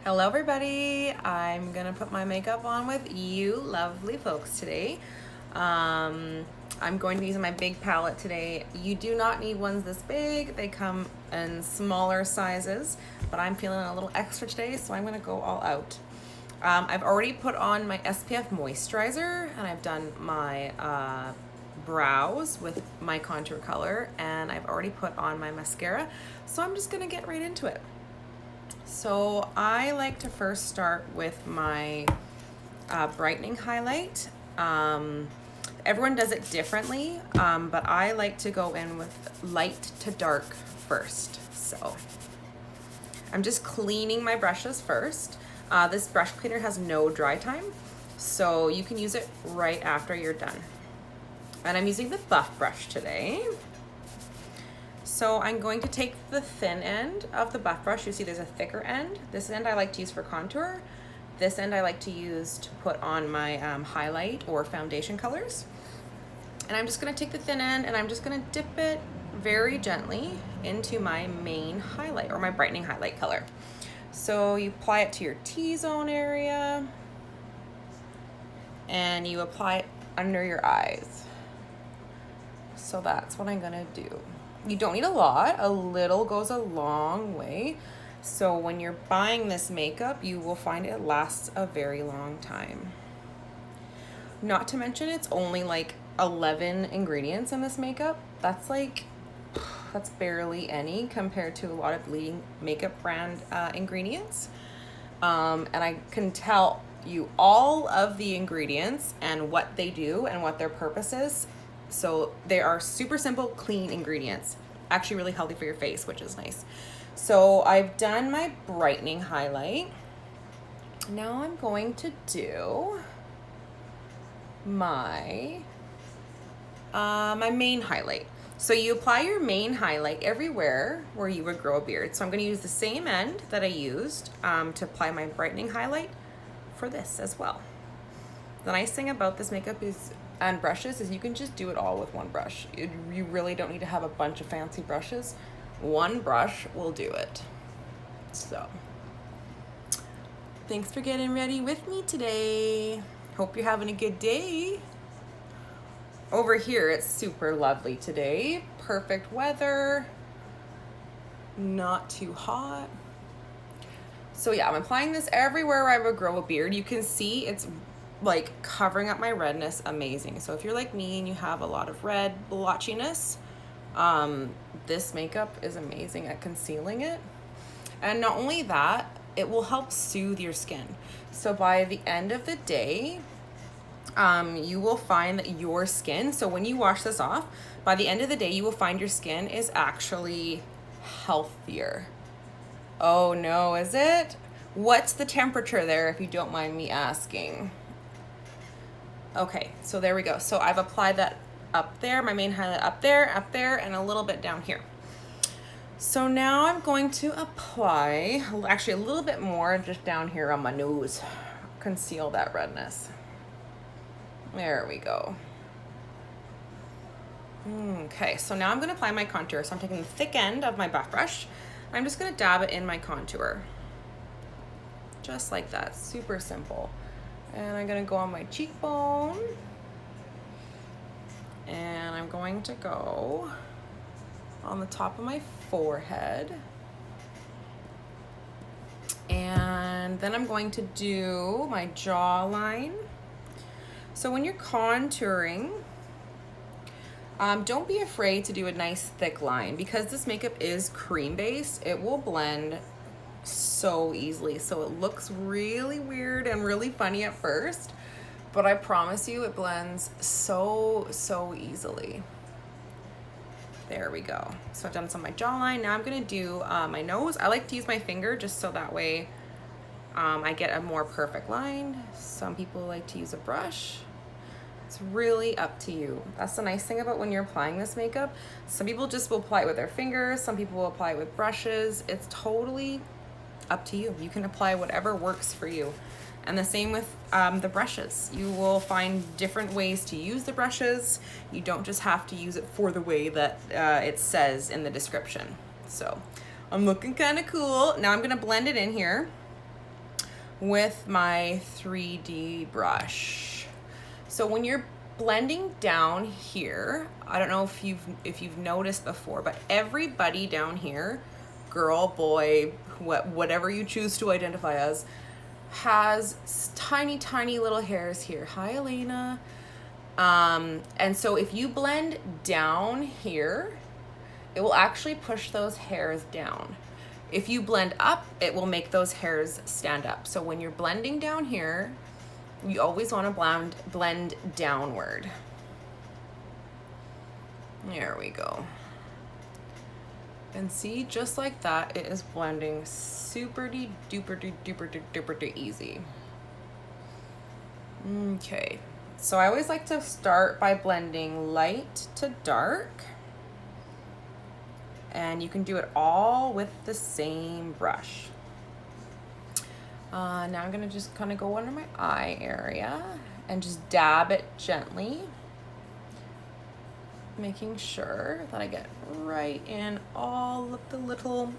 Hello everybody, I'm gonna put my makeup on with you lovely folks today. I'm going to be using my big palette today. You do not need ones this big, they come in smaller sizes, but I'm feeling a little extra today, so I'm gonna go all out. I've already put on my SPF moisturizer and I've done my brows with my contour color, and I've already put on my mascara, so I'm just gonna get right into it. So I like to first start with my brightening highlight. Everyone does it differently, but I like to go in with light to dark first. So I'm just cleaning my brushes first. This brush cleaner has no dry time, so you can use it right after you're done. And I'm using the buff brush today. So I'm going to take the thin end of the buff brush. You see there's a thicker end. This end I like to use for contour. This end I like to use to put on my highlight or foundation colors. And I'm just gonna take the thin end and I'm just gonna dip it very gently into my main highlight or my brightening highlight color. So you apply it to your T-zone area and you apply it under your eyes. So that's what I'm gonna do. You don't need a lot, a little goes a long way. So when you're buying this makeup, you will find it lasts a very long time. Not to mention it's only like 11 ingredients in this makeup. That's barely any compared to a lot of leading makeup brand ingredients. And I can tell you all of the ingredients and what they do and what their purpose is. So they are super simple, clean ingredients. Actually really healthy for your face, which is nice. So I've done my brightening highlight. Now I'm going to do my my main highlight. So you apply your main highlight everywhere where you would grow a beard. So I'm going to use the same end that I used to apply my brightening highlight for this as well. The nice thing about this makeup is and brushes is you can just do it all with one brush. You really don't need to have a bunch of fancy brushes. One brush will do it. So thanks for getting ready with me today. Hope you're having a good day. Over here it's super lovely today. Perfect weather, not too hot. So yeah, I'm applying this everywhere I would grow a beard. You can see it's like covering up my redness amazing. So if you're like me and you have a lot of red blotchiness, this makeup is amazing at concealing it. And not only that, it will help soothe your skin. So by the end of the day, you will find that your skin, so when you wash this off, by the end of the day, you will find your skin is actually healthier. Oh no, is it? What's the temperature there, if you don't mind me asking? Okay, so there we go. So I've applied that up there, my main highlight up there, and a little bit down here. So now I'm going to apply, actually a little bit more just down here on my nose, conceal that redness. There we go. Okay, so now I'm gonna apply my contour. So I'm taking the thick end of my buff brush. I'm just gonna dab it in my contour. Just like that, super simple. And I'm gonna go on my cheekbone. And I'm going to go on the top of my forehead. And then I'm going to do my jawline. So when you're contouring, don't be afraid to do a nice thick line, because this makeup is cream based. It will blend so easily. So it looks really weird and really funny at first, but I promise you it blends so easily. There we go. So I've done some of my jawline. Now I'm gonna do my nose. I like to use my finger just so that way I get a more perfect line. Some people like to use a brush. It's really up to you. That's the nice thing about when you're applying this makeup. Some people just will apply it with their fingers. Some people will apply it with brushes. It's totally up to you. You can apply whatever works for you. And the same with the brushes. You will find different ways to use the brushes. You don't just have to use it for the way that it says in the description. So I'm looking kind of cool. Now I'm gonna blend it in here. with my 3D brush. So when you're blending down here, I don't know if you've noticed before, but everybody down here, girl, boy, whatever you choose to identify as, has tiny, tiny little hairs here. Hi, Elena. And so if you blend down here, it will actually push those hairs down. If you blend up, it will make those hairs stand up. So when you're blending down here, you always want to blend downward. There we go. And see, just like that, it is blending super duper easy. Okay, so I always like to start by blending light to dark. And you can do it all with the same brush. Now I'm gonna just kind of go under my eye area and just dab it gently, making sure that I get right in all of the little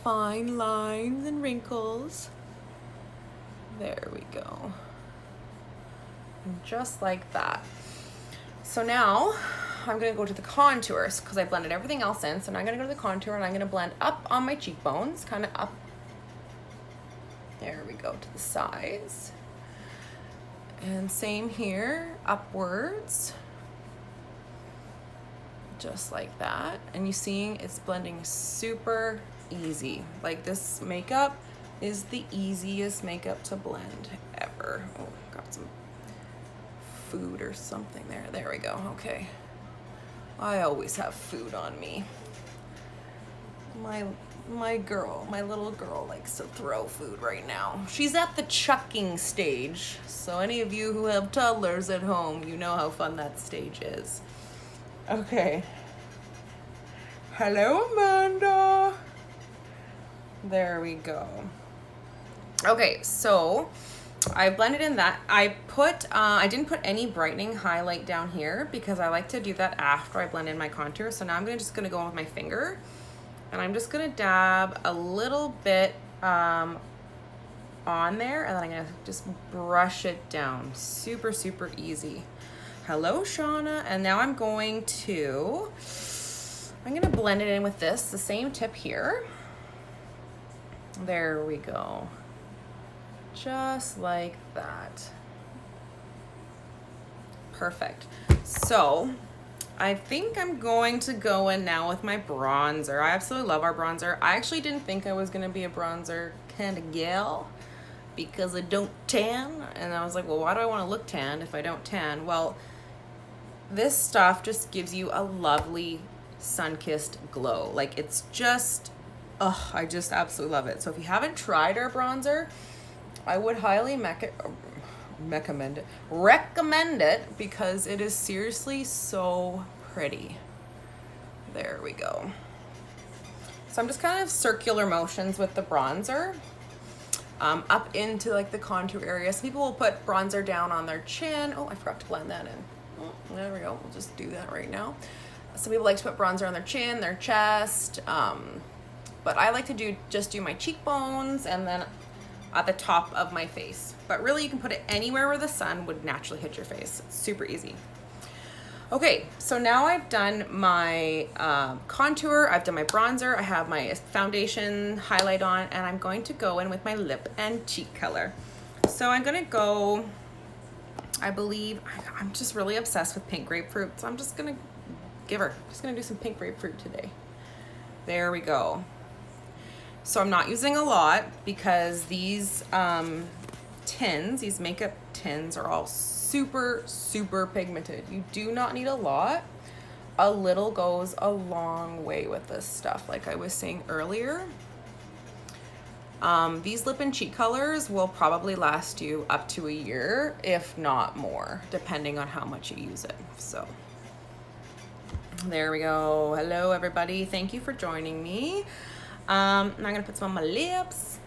fine lines and wrinkles. There we go. And just like that. So now I'm gonna go to the contours because I blended everything else in. So now I'm gonna go to the contour and I'm gonna blend up on my cheekbones, kind of up. There we go, to the sides. And same here, upwards. Just like that. And you seeing it's blending super easy. Like this makeup is the easiest makeup to blend ever. Oh, got some food or something there. There we go, okay. I always have food on me. My girl, my little girl likes to throw food right now. She's at the chucking stage. So any of you who have toddlers at home, you know how fun that stage is. Okay. Hello, Amanda. There we go. Okay, so I blended in that. I didn't put any brightening highlight down here because I like to do that after I blend in my contour. So now I'm just gonna go in with my finger and I'm just gonna dab a little bit on there and then I'm gonna just brush it down. Super easy. Hello, Shauna. And now I'm gonna blend it in with this, the same tip here. There we go. Just like that. Perfect. So I think I'm going to go in now with my bronzer. I absolutely love our bronzer. I actually didn't think I was gonna be a bronzer kind of gal because I don't tan. And I was like, well, why do I want to look tan if I don't tan? Well, this stuff just gives you a lovely sun-kissed glow. Like it's just, oh, I just absolutely love it. So if you haven't tried our bronzer, I would highly recommend it because it is seriously so pretty. There we go. So I'm just kind of circular motions with the bronzer up into like the contour area. Some people will put bronzer down on their chin. Oh, I forgot to blend that in. Oh, there we go. We'll just do that right now. Some people like to put bronzer on their chin, their chest, but I like to just do my cheekbones and then at the top of my face. But really you can put it anywhere where the sun would naturally hit your face. It's super easy. Okay, so now I've done my contour, I've done my bronzer, I have my foundation highlight on, and I'm going to go in with my lip and cheek color. So I'm gonna go, I believe, I'm just really obsessed with pink grapefruit, so I'm just gonna just gonna do some pink grapefruit today. There we go. So I'm not using a lot because these tins, these makeup tins are all super pigmented. You do not need a lot. A little goes a long way with this stuff, like I was saying earlier. These lip and cheek colors will probably last you up to a year, if not more, depending on how much you use it. So there we go. Hello, everybody. Thank you for joining me. Now I'm gonna put some on my lips.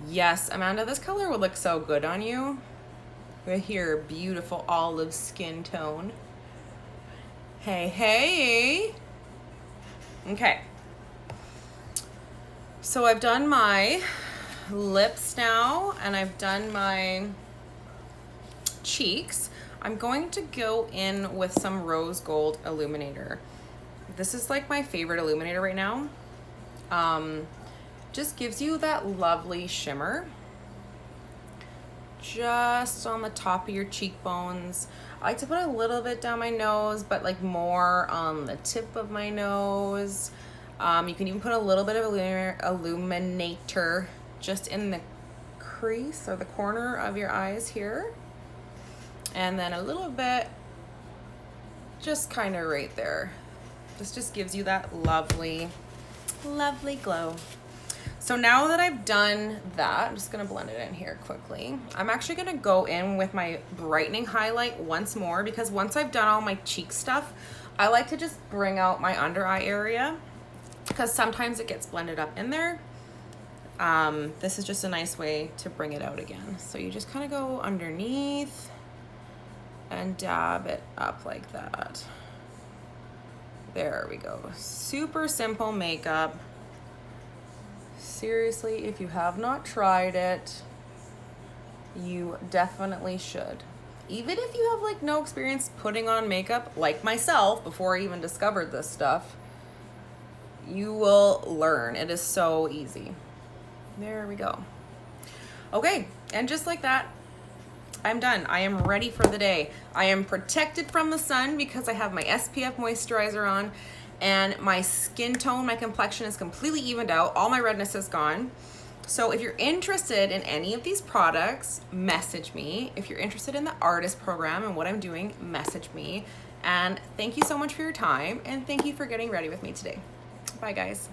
Yes, Amanda, this color would look so good on you. With your beautiful olive skin tone. Hey. Okay. So I've done my lips now, and I've done my cheeks. I'm going to go in with some rose gold illuminator. This is like my favorite illuminator right now. Just gives you that lovely shimmer just on the top of your cheekbones. I like to put a little bit down my nose, but like more on the tip of my nose. You can even put a little bit of illuminator just in the crease or the corner of your eyes here. And then a little bit just kind of right there. This just gives you that lovely, lovely glow. So now that I've done that, I'm just gonna blend it in here quickly. I'm actually gonna go in with my brightening highlight once more, because once I've done all my cheek stuff, I like to just bring out my under eye area because sometimes it gets blended up in there. This is just a nice way to bring it out again. So you just kind of go underneath and dab it up like that. There we go. Super simple makeup. Seriously, if you have not tried it, you definitely should. Even if you have like no experience putting on makeup, like myself, before I even discovered this stuff, you will learn. It is so easy. There we go. Okay, and just like that, I'm done. I am ready for the day. I am protected from the sun because I have my SPF moisturizer on, and my skin tone, my complexion is completely evened out. All my redness is gone. So if you're interested in any of these products, message me. If you're interested in the artist program and what I'm doing, message me. And thank you so much for your time, and thank you for getting ready with me today. Bye guys.